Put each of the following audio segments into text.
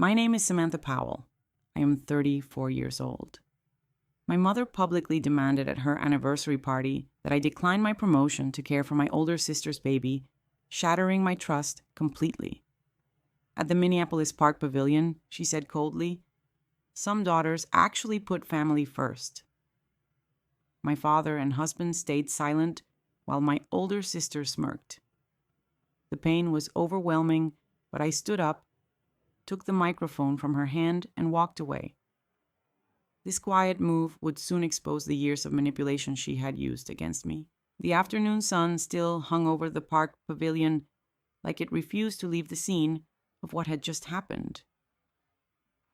My name is Samantha Powell. I am 34 years old. My mother publicly demanded at her anniversary party that I decline my promotion to care for my older sister's baby, shattering my trust completely. At the Minneapolis Park Pavilion, she said coldly, "Some daughters actually put family first." My father and husband stayed silent while my older sister smirked. The pain was overwhelming, but I stood up, took the microphone from her hand, and walked away. This quiet move would soon expose the years of manipulation she had used against me. The afternoon sun still hung over the park pavilion like it refused to leave the scene of what had just happened.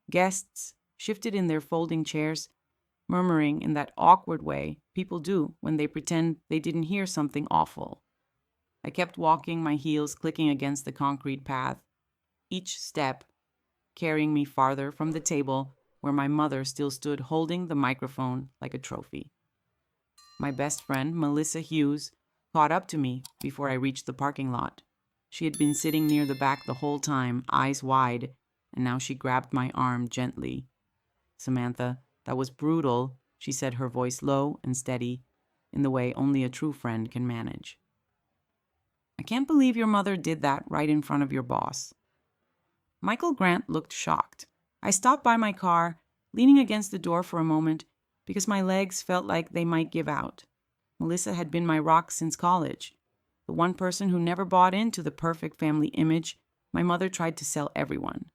Guests shifted in their folding chairs, murmuring in that awkward way people do when they pretend they didn't hear something awful. I kept walking, my heels clicking against the concrete path, each step carrying me farther from the table where my mother still stood holding the microphone like a trophy. My best friend, Melissa Hughes, caught up to me before I reached the parking lot. She had been sitting near the back the whole time, eyes wide, and now she grabbed my arm gently. "Samantha, that was brutal," she said, her voice low and steady, in the way only a true friend can manage. "I can't believe your mother did that right in front of your boss." Michael Grant looked shocked. I stopped by my car, leaning against the door for a moment, because my legs felt like they might give out. Melissa had been my rock since college, the one person who never bought into the perfect family image my mother tried to sell everyone.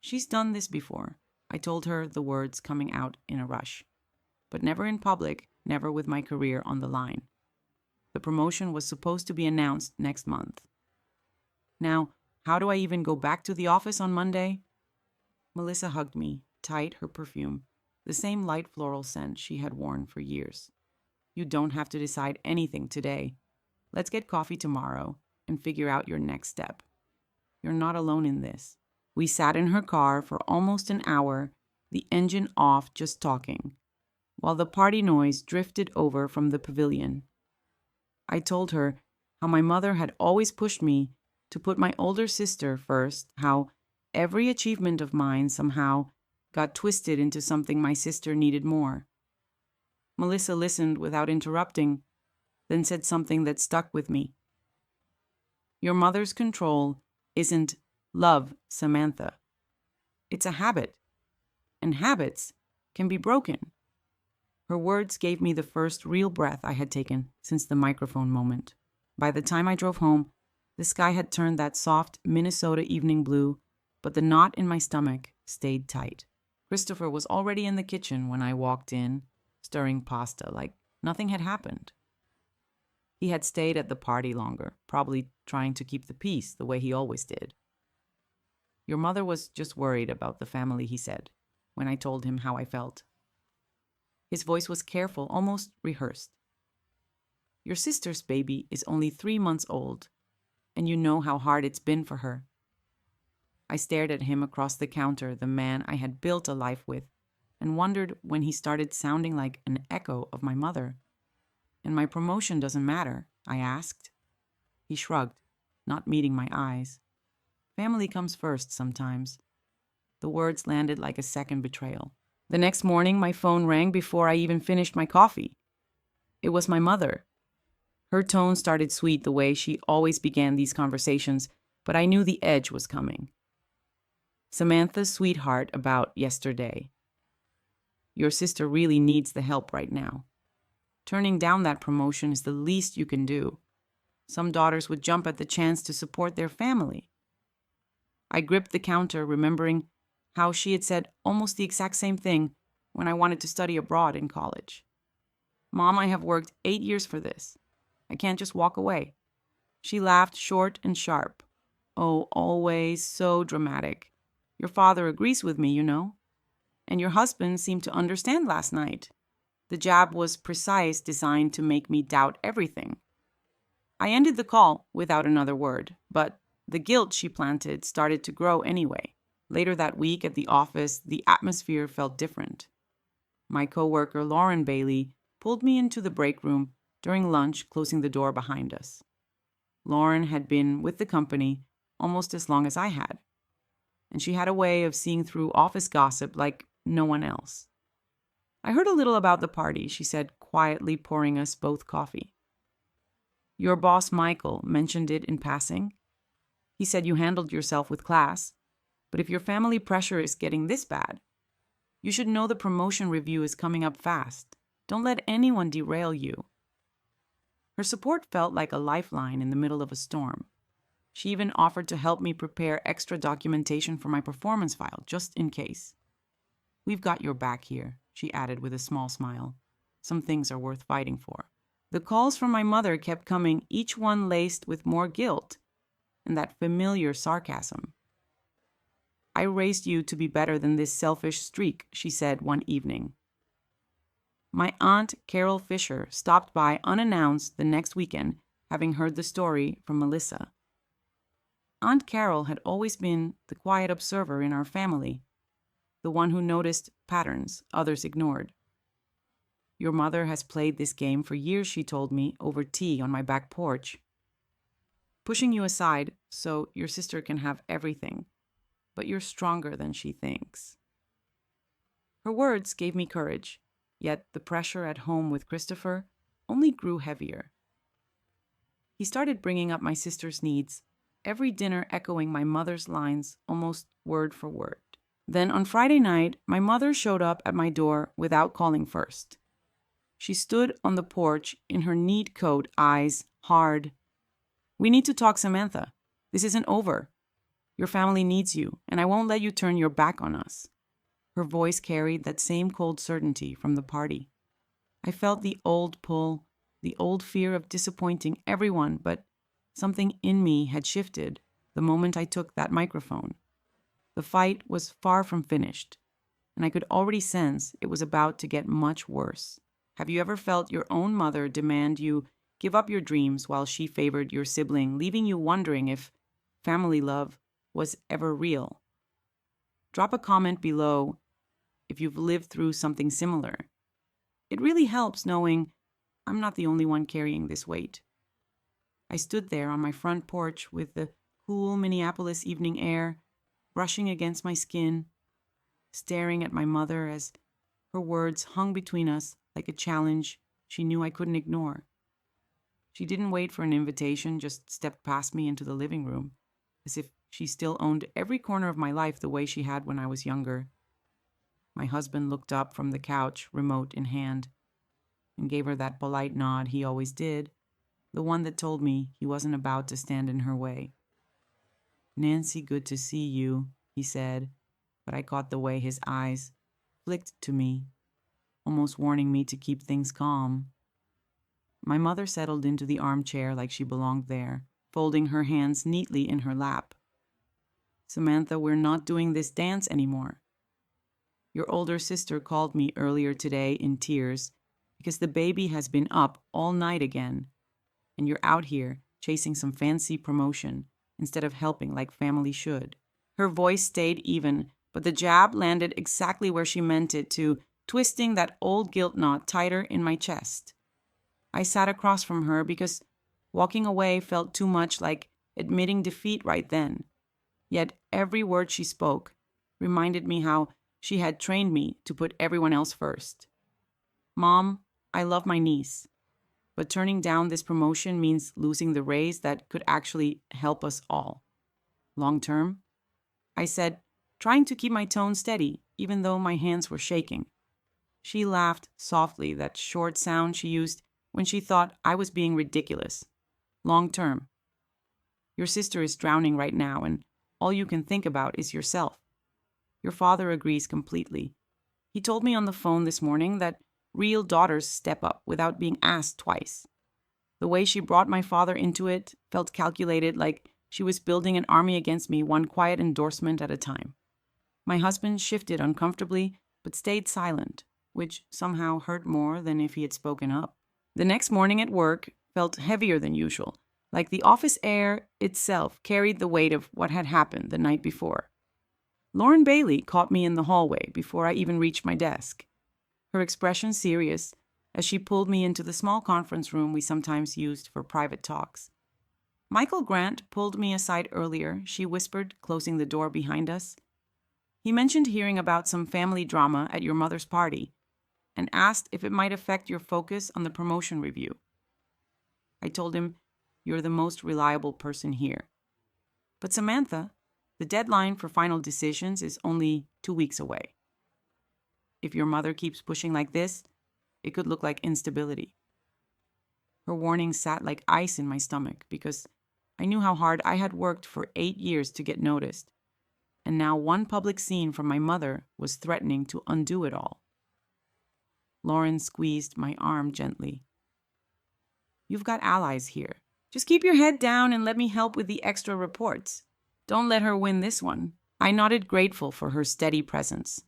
"She's done this before," I told her, the words coming out in a rush. But never in public, never with my career on the line. The promotion was supposed to be announced next month. Now, how do I even go back to the office on Monday? Melissa hugged me, tight, her perfume, the same light floral scent she had worn for years. "You don't have to decide anything today. Let's get coffee tomorrow and figure out your next step. You're not alone in this." We sat in her car for almost an hour, the engine off, just talking, while the party noise drifted over from the pavilion. I told her how my mother had always pushed me to put my older sister first, how every achievement of mine somehow got twisted into something my sister needed more. Melissa listened without interrupting, then said something that stuck with me. "Your mother's control isn't love, Samantha. It's a habit, and habits can be broken." Her words gave me the first real breath I had taken since the microphone moment. By the time I drove home, the sky had turned that soft Minnesota evening blue, but the knot in my stomach stayed tight. Christopher was already in the kitchen when I walked in, stirring pasta like nothing had happened. He had stayed at the party longer, probably trying to keep the peace the way he always did. "Your mother was just worried about the family," he said, when I told him how I felt. His voice was careful, almost rehearsed. "Your sister's baby is only 3 months old, and you know how hard it's been for her." I stared at him across the counter, the man I had built a life with, and wondered when he started sounding like an echo of my mother. "And my promotion doesn't matter?" I asked. He shrugged, not meeting my eyes. "Family comes first sometimes." The words landed like a second betrayal. The next morning, my phone rang before I even finished my coffee. It was my mother. Her tone started sweet the way she always began these conversations, but I knew the edge was coming. "Samantha's sweetheart about yesterday. Your sister really needs the help right now. Turning down that promotion is the least you can do. Some daughters would jump at the chance to support their family." I gripped the counter, remembering how she had said almost the exact same thing when I wanted to study abroad in college. "Mom, I have worked 8 years for this. I can't just walk away." She laughed short and sharp. "Oh, always so dramatic. Your father agrees with me, you know. And your husband seemed to understand last night." The jab was precise, designed to make me doubt everything. I ended the call without another word, but the guilt she planted started to grow anyway. Later that week at the office, the atmosphere felt different. My coworker, Lauren Bailey, pulled me into the break room during lunch, closing the door behind us. Lauren had been with the company almost as long as I had. and she had a way of seeing through office gossip like no one else. I heard a little about the party, she said, quietly pouring us both coffee. Your boss, Michael, mentioned it in passing. He said you handled yourself with class, but if your family pressure is getting this bad, you should know the promotion review is coming up fast. Don't let anyone derail you. Her support felt like a lifeline in the middle of a storm. She even offered to help me prepare extra documentation for my performance file, just in case. We've got your back here, she added with a small smile. Some things are worth fighting for. The calls from my mother kept coming, each one laced with more guilt and that familiar sarcasm. I raised you to be better than this selfish streak, she said one evening. My aunt, Carol Fisher, stopped by unannounced the next weekend, having heard the story from Melissa. Aunt Carol had always been the quiet observer in our family, the one who noticed patterns others ignored. Your mother has played this game for years, she told me, over tea on my back porch. Pushing you aside so your sister can have everything, but you're stronger than she thinks. Her words gave me courage, yet the pressure at home with Christopher only grew heavier. He started bringing up my sister's needs, every dinner echoing my mother's lines almost word for word. Then on Friday night, my mother showed up at my door without calling first. She stood on the porch in her neat coat, eyes hard. We need to talk, Samantha. This isn't over. Your family needs you, and I won't let you turn your back on us. Her voice carried that same cold certainty from the party. I felt the old pull, the old fear of disappointing everyone, but something in me had shifted the moment I took that microphone. The fight was far from finished, and I could already sense it was about to get much worse. Have you ever felt your own mother demand you give up your dreams while she favored your sibling, leaving you wondering if family love was ever real? Drop a comment below if you've lived through something similar. It really helps knowing I'm not the only one carrying this weight. I stood there on my front porch with the cool Minneapolis evening air brushing against my skin, staring at my mother as her words hung between us like a challenge she knew I couldn't ignore. She didn't wait for an invitation, just stepped past me into the living room, as if she still owned every corner of my life the way she had when I was younger. My husband looked up from the couch, remote in hand, and gave her that polite nod he always did, the one that told me he wasn't about to stand in her way. Nancy, good to see you, he said, but I caught the way his eyes flicked to me, almost warning me to keep things calm. My mother settled into the armchair like she belonged there, folding her hands neatly in her lap. Samantha, we're not doing this dance anymore. Your older sister called me earlier today in tears because the baby has been up all night again, and you're out here chasing some fancy promotion instead of helping like family should. Her voice stayed even, but the jab landed exactly where she meant it to, twisting that old guilt knot tighter in my chest. I sat across from her because walking away felt too much like admitting defeat right then. Yet every word she spoke reminded me how she had trained me to put everyone else first. Mom, I love my niece, but turning down this promotion means losing the raise that could actually help us all. Long term, I said, trying to keep my tone steady, even though my hands were shaking. She laughed softly, that short sound she used when she thought I was being ridiculous. Long term. Your sister is drowning right now, and all you can think about is yourself. Your father agrees completely. He told me on the phone this morning that real daughters step up without being asked twice. The way she brought my father into it felt calculated, like she was building an army against me, one quiet endorsement at a time. My husband shifted uncomfortably, but stayed silent, which somehow hurt more than if he had spoken up. The next morning at work felt heavier than usual, like the office air itself carried the weight of what had happened the night before. Lauren Bailey caught me in the hallway before I even reached my desk, her expression serious as she pulled me into the small conference room we sometimes used for private talks. Michael Grant pulled me aside earlier, she whispered, closing the door behind us. He mentioned hearing about some family drama at your mother's party and asked if it might affect your focus on the promotion review. I told him, you're the most reliable person here. But Samantha, the deadline for final decisions is only 2 weeks away. If your mother keeps pushing like this, it could look like instability. Her warning sat like ice in my stomach because I knew how hard I had worked for 8 years to get noticed, and now one public scene from my mother was threatening to undo it all. Lauren squeezed my arm gently. You've got allies here. Just keep your head down and let me help with the extra reports. Don't let her win this one. I nodded, grateful for her steady presence.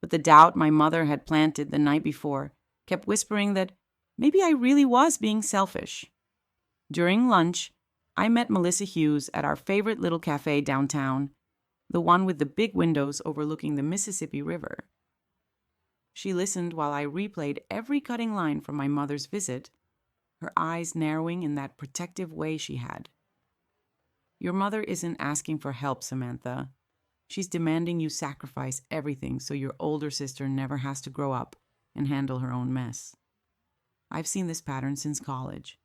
But the doubt my mother had planted the night before kept whispering that maybe I really was being selfish. During lunch, I met Melissa Hughes at our favorite little cafe downtown, the one with the big windows overlooking the Mississippi River. She listened while I replayed every cutting line from my mother's visit, her eyes narrowing in that protective way she had. Your mother isn't asking for help, Samantha. She's demanding you sacrifice everything so your older sister never has to grow up and handle her own mess. I've seen this pattern since college.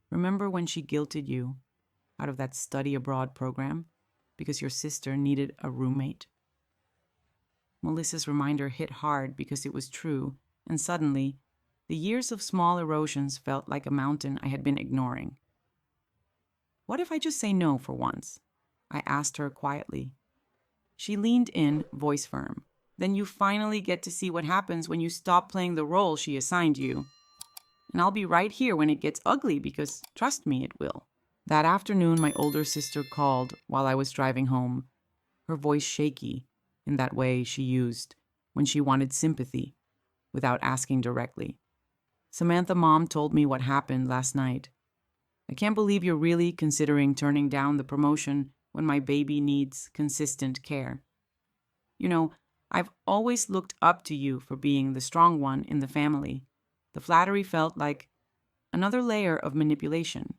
Remember when she guilted you out of that study abroad program because your sister needed a roommate? Melissa's reminder hit hard because it was true, and suddenly, the years of small erosions felt like a mountain I had been ignoring. What if I just say no for once? I asked her quietly. She leaned in, voice firm. Then you finally get to see what happens when you stop playing the role she assigned you. And I'll be right here when it gets ugly because, trust me, it will. That afternoon, my older sister called while I was driving home, her voice shaky in that way she used when she wanted sympathy without asking directly. Samantha, Mom told me what happened last night. I can't believe you're really considering turning down the promotion when my baby needs consistent care. You know, I've always looked up to you for being the strong one in the family. The flattery felt like another layer of manipulation,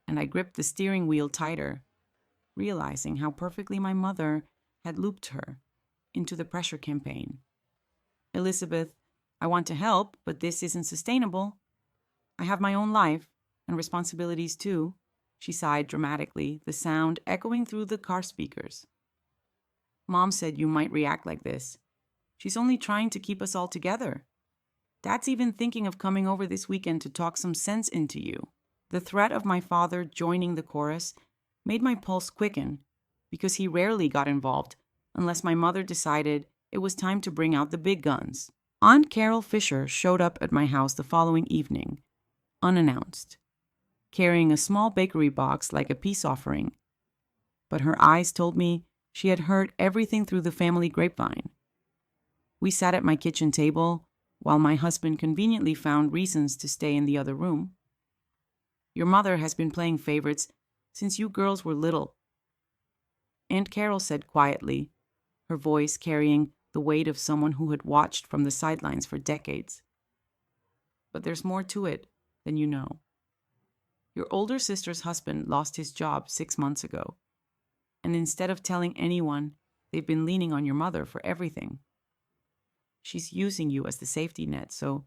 and I gripped the steering wheel tighter, realizing how perfectly my mother had looped her into the pressure campaign. Elizabeth, I want to help, but this isn't sustainable. I have my own life and responsibilities too, she sighed dramatically, the sound echoing through the car speakers. Mom said you might react like this. She's only trying to keep us all together. Dad's even thinking of coming over this weekend to talk some sense into you. The threat of my father joining the chorus made my pulse quicken because he rarely got involved unless my mother decided it was time to bring out the big guns. Aunt Carol Fisher showed up at my house the following evening, unannounced, carrying a small bakery box like a peace offering. But her eyes told me she had heard everything through the family grapevine. We sat at my kitchen table while my husband conveniently found reasons to stay in the other room. Your mother has been playing favorites since you girls were little, Aunt Carol said quietly, her voice carrying the weight of someone who had watched from the sidelines for decades. But there's more to it than you know. Your older sister's husband lost his job 6 months ago, and instead of telling anyone, they've been leaning on your mother for everything. She's using you as the safety net so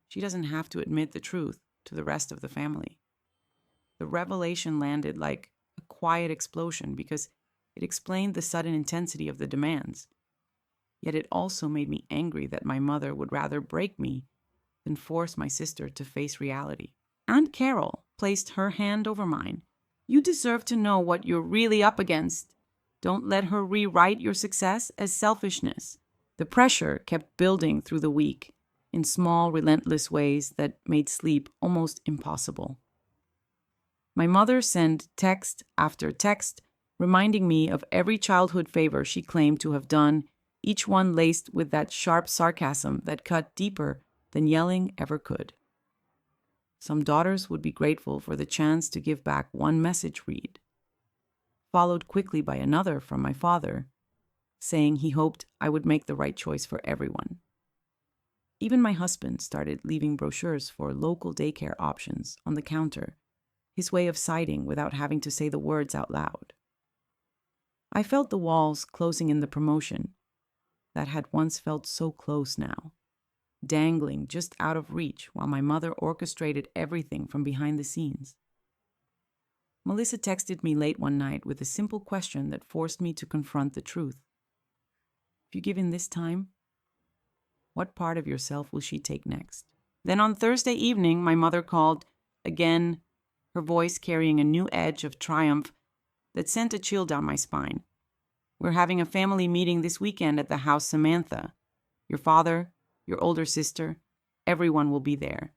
she doesn't have to admit the truth to the rest of the family. The revelation landed like a quiet explosion because it explained the sudden intensity of the demands. Yet it also made me angry that my mother would rather break me than force my sister to face reality. Aunt Carol placed her hand over mine. You deserve to know what you're really up against. Don't let her rewrite your success as selfishness. The pressure kept building through the week in small, relentless ways that made sleep almost impossible. My mother sent text after text reminding me of every childhood favor she claimed to have done, each one laced with that sharp sarcasm that cut deeper than yelling ever could. Some daughters would be grateful for the chance to give back one message read, followed quickly by another from my father, saying he hoped I would make the right choice for everyone. Even my husband started leaving brochures for local daycare options on the counter, his way of siding without having to say the words out loud. I felt the walls closing in the promotion that had once felt so close now, dangling just out of reach while my mother orchestrated everything from behind the scenes. Melissa texted me late one night with a simple question that forced me to confront the truth. If you give in this time, what part of yourself will she take next? Then on Thursday evening, my mother called, again, her voice carrying a new edge of triumph that sent a chill down my spine. We're having a family meeting this weekend at the house Samantha. Your father, your older sister, everyone will be there.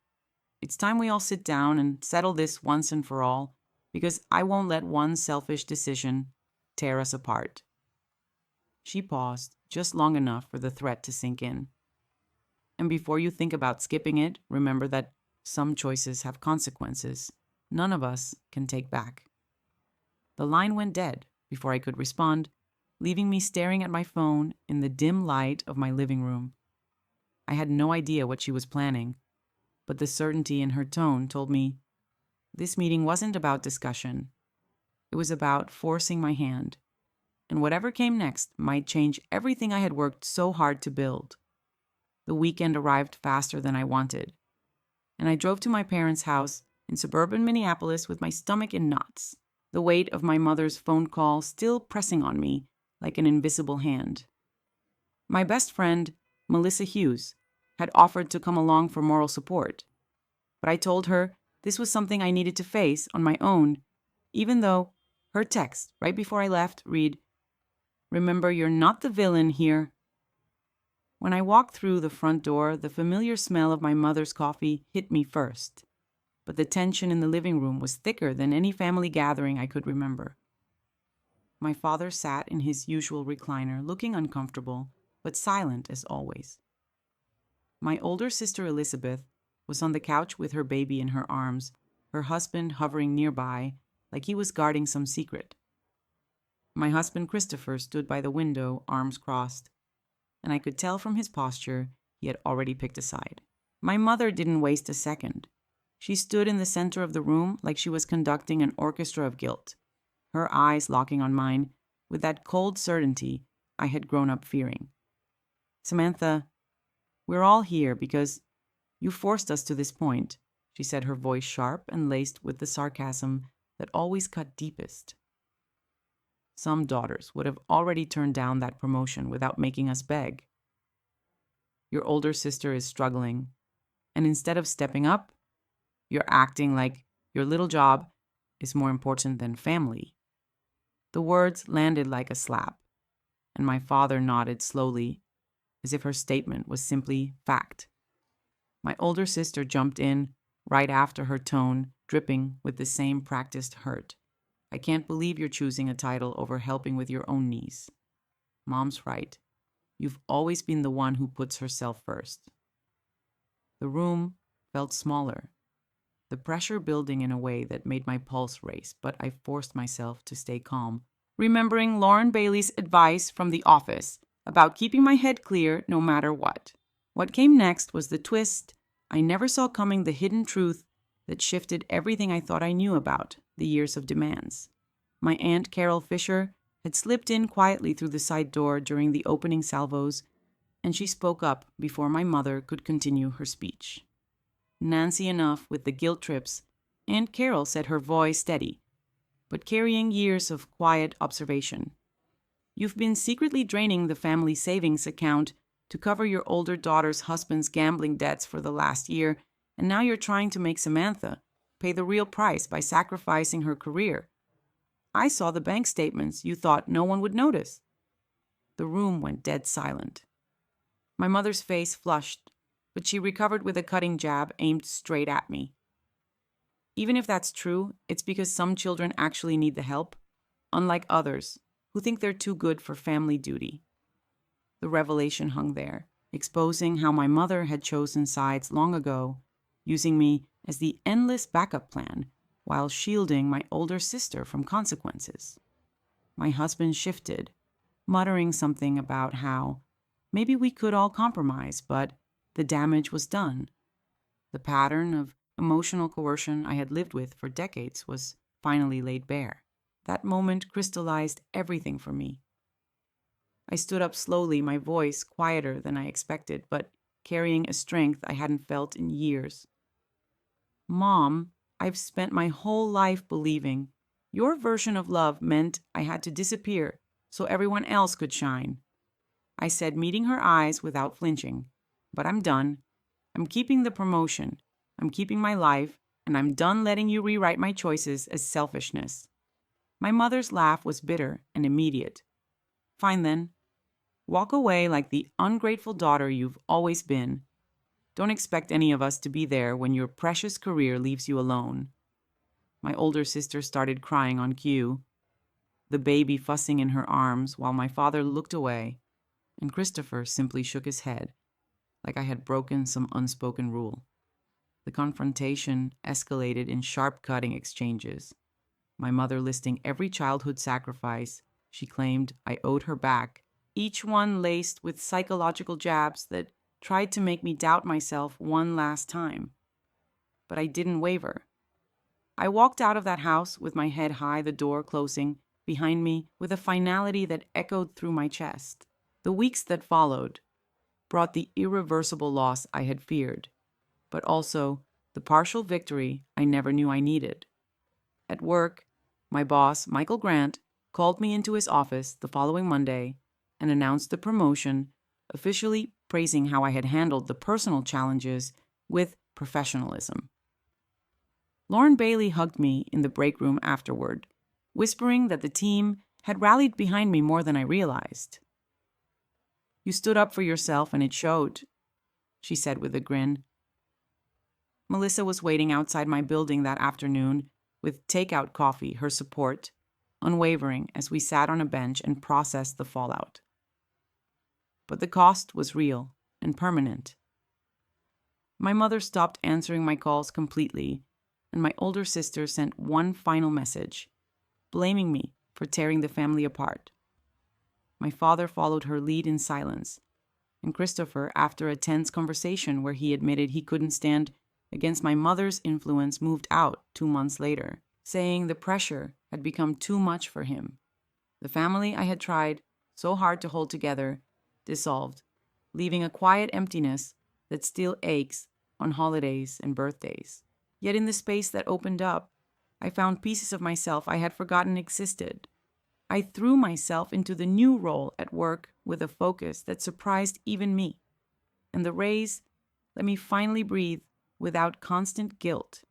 It's time we all sit down and settle this once and for all, because I won't let one selfish decision tear us apart. She paused just long enough for the threat to sink in. And before you think about skipping it, remember that some choices have consequences none of us can take back. The line went dead before I could respond, leaving me staring at my phone in the dim light of my living room. I had no idea what she was planning, but the certainty in her tone told me this meeting wasn't about discussion. It was about forcing my hand, and whatever came next might change everything I had worked so hard to build. The weekend arrived faster than I wanted, and I drove to my parents' house in suburban Minneapolis with my stomach in knots, the weight of my mother's phone call still pressing on me like an invisible hand. My best friend, Melissa Hughes, had offered to come along for moral support, but I told her this was something I needed to face on my own, even though her text right before I left read, "Remember, you're not the villain here." When I walked through the front door, the familiar smell of my mother's coffee hit me first, but the tension in the living room was thicker than any family gathering I could remember. My father sat in his usual recliner, looking uncomfortable, but silent as always. My older sister Elizabeth was on the couch with her baby in her arms, her husband hovering nearby like he was guarding some secret. My husband Christopher stood by the window, arms crossed, and I could tell from his posture he had already picked a side. My mother didn't waste a second. She stood in the center of the room like she was conducting an orchestra of guilt, her eyes locking on mine with that cold certainty I had grown up fearing. "Samantha, we're all here because you forced us to this point," she said, her voice sharp and laced with the sarcasm that always cut deepest. Some daughters would have already turned down that promotion without making us beg. Your older sister is struggling, and instead of stepping up, you're acting like your little job is more important than family. The words landed like a slap, and my father nodded slowly, as if her statement was simply fact. My older sister jumped in right after, her tone dripping with the same practiced hurt. "I can't believe you're choosing a title over helping with your own niece. Mom's right. You've always been the one who puts herself first." The room felt smaller, the pressure building in a way that made my pulse race, but I forced myself to stay calm, remembering Lauren Bailey's advice from The Office about keeping my head clear no matter what. What came next was the twist I never saw coming, the hidden truth that shifted everything I thought I knew about the years of demands. My Aunt Carol Fisher had slipped in quietly through the side door during the opening salvos, and she spoke up before my mother could continue her speech. Nancy enough with the guilt trips, Aunt Carol said, her voice steady, but carrying years of quiet observation. "You've been secretly draining the family savings account to cover your older daughter's husband's gambling debts for the last year, and now you're trying to make Samantha pay the real price by sacrificing her career. I saw the bank statements you thought no one would notice." The room went dead silent. My mother's face flushed, but she recovered with a cutting jab aimed straight at me. "Even if that's true, it's because some children actually need the help, unlike others who think they're too good for family duty." The revelation hung there, exposing how my mother had chosen sides long ago, using me as the endless backup plan while shielding my older sister from consequences. My husband shifted, muttering something about how maybe we could all compromise, but the damage was done. The pattern of Emotional coercion I had lived with for decades was finally laid bare. That moment crystallized everything for me. I stood up slowly, my voice quieter than I expected, but carrying a strength I hadn't felt in years. Mom, I've spent my whole life believing your version of love meant I had to disappear so everyone else could shine. I said, meeting her eyes without flinching. But I'm done. I'm keeping the promotion. I'm keeping my life, and I'm done letting you rewrite my choices as selfishness. My mother's laugh was bitter and immediate. Fine then. Walk away like the ungrateful daughter you've always been. Don't expect any of us to be there when your precious career leaves you alone. My older sister started crying on cue, the baby fussing in her arms while my father looked away, and Christopher simply shook his head, like I had broken some unspoken rule. The confrontation escalated in sharp cutting exchanges, my mother listing every childhood sacrifice she claimed I owed her back, each one laced with psychological jabs that tried to make me doubt myself one last time. But I didn't waver. I walked out of that house with my head high, the door closing behind me with a finality that echoed through my chest. The weeks that followed brought the irreversible loss I had feared, but also the partial victory I never knew I needed. At work, my boss, Michael Grant, called me into his office the following Monday and announced the promotion, officially praising how I had handled the personal challenges with professionalism. Lauren Bailey hugged me in the break room afterward, whispering that the team had rallied behind me more than I realized. You stood up for yourself and it showed, she said with a grin. Melissa was waiting outside my building that afternoon with takeout coffee, her support unwavering as we sat on a bench and processed the fallout. But the cost was real and permanent. My mother stopped answering my calls completely, and my older sister sent one final message, blaming me for tearing the family apart. My father followed her lead in silence, and Christopher, after a tense conversation where he admitted he couldn't stand against my mother's influence, moved out 2 months later, saying the pressure had become too much for him. The family I had tried so hard to hold together dissolved, leaving a quiet emptiness that still aches on holidays and birthdays. Yet in the space that opened up, I found pieces of myself I had forgotten existed. I threw myself into the new role at work with a focus that surprised even me. And the raise let me finally breathe without constant guilt.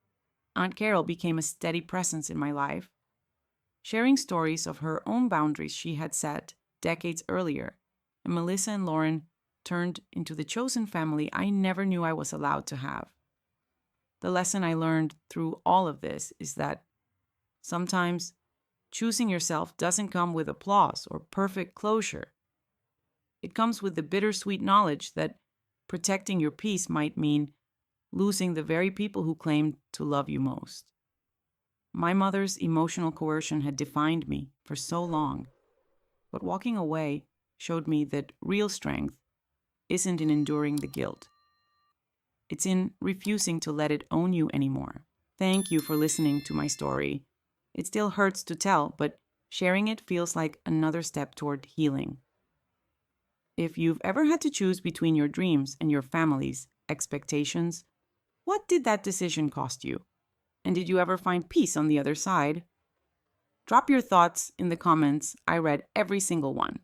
Aunt Carol became a steady presence in my life, sharing stories of her own boundaries she had set decades earlier, and Melissa and Lauren turned into the chosen family I never knew I was allowed to have. The lesson I learned through all of this is that sometimes choosing yourself doesn't come with applause or perfect closure. It comes with the bittersweet knowledge that protecting your peace might mean losing the very people who claimed to love you most. My mother's emotional coercion had defined me for so long, but walking away showed me that real strength isn't in enduring the guilt. It's in refusing to let it own you anymore. Thank you for listening to my story. It still hurts to tell, but sharing it feels like another step toward healing. If you've ever had to choose between your dreams and your family's expectations, what did that decision cost you? And did you ever find peace on the other side? Drop your thoughts in the comments. I read every single one.